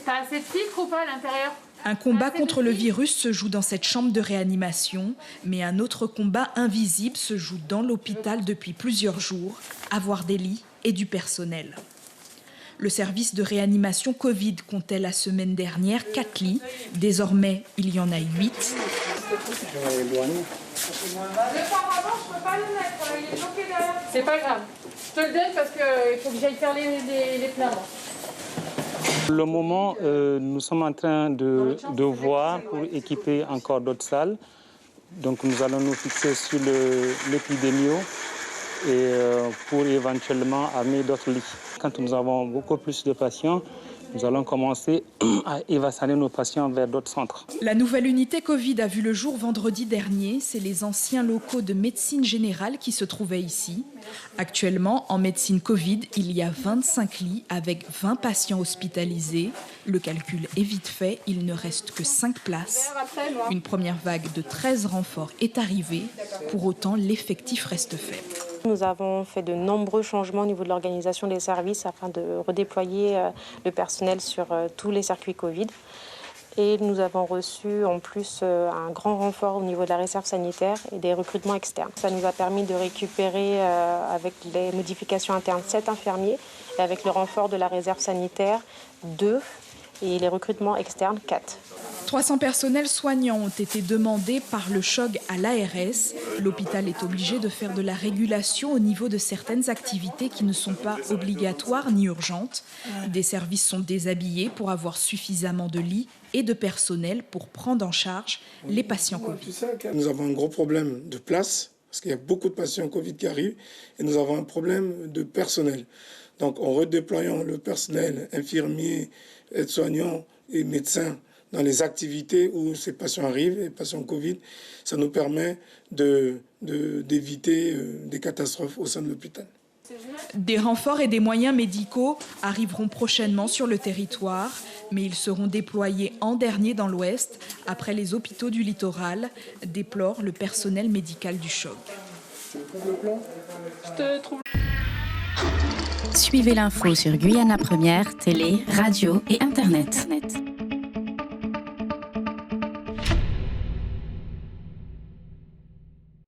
T'as assez de filtres ou pas à l'intérieur? Un combat contre le virus se joue dans cette chambre de réanimation, mais un autre combat invisible se joue dans l'hôpital depuis plusieurs jours, avoir des lits et du personnel. Le service de réanimation Covid comptait la semaine dernière 4 lits. Désormais, il y en a 8. Le paravent, je peux pas le mettre, il est bloqué derrière. C'est pas grave. Je te le donne parce qu'il faut que j'aille faire les plaintes. Pour le moment, nous sommes en train de voir pour équiper encore d'autres salles. Donc nous allons nous fixer sur l'épidémio et pour éventuellement amener d'autres lits. Quand nous avons beaucoup plus de patients, nous allons commencer à évacuer nos patients vers d'autres centres. La nouvelle unité Covid a vu le jour vendredi dernier. C'est les anciens locaux de médecine générale qui se trouvaient ici. Actuellement, en médecine Covid, il y a 25 lits avec 20 patients hospitalisés. Le calcul est vite fait, il ne reste que 5 places. Une première vague de 13 renforts est arrivée. Pour autant, l'effectif reste faible. Nous avons fait de nombreux changements au niveau de l'organisation des services afin de redéployer le personnel sur tous les circuits Covid. Et nous avons reçu en plus un grand renfort au niveau de la réserve sanitaire et des recrutements externes. Ça nous a permis de récupérer avec les modifications internes 7 infirmiers et avec le renfort de la réserve sanitaire 2 et les recrutements externes 4. 300 personnels soignants ont été demandés par le CHOG à l'ARS. L'hôpital est obligé de faire de la régulation au niveau de certaines activités qui ne sont pas obligatoires ni urgentes. Des services sont déshabillés pour avoir suffisamment de lits et de personnel pour prendre en charge les patients Covid. Nous avons un gros problème de place parce qu'il y a beaucoup de patients Covid qui arrivent et nous avons un problème de personnel. Donc en redéployant le personnel, infirmiers, aides-soignants et médecins dans les activités où ces patients arrivent, les patients Covid, ça nous permet d'éviter des catastrophes au sein de l'hôpital. Des renforts et des moyens médicaux arriveront prochainement sur le territoire, mais ils seront déployés en dernier dans l'Ouest, après les hôpitaux du littoral, déplore le personnel médical du CHOG. Suivez l'info sur Guyana Première, télé, radio et Internet.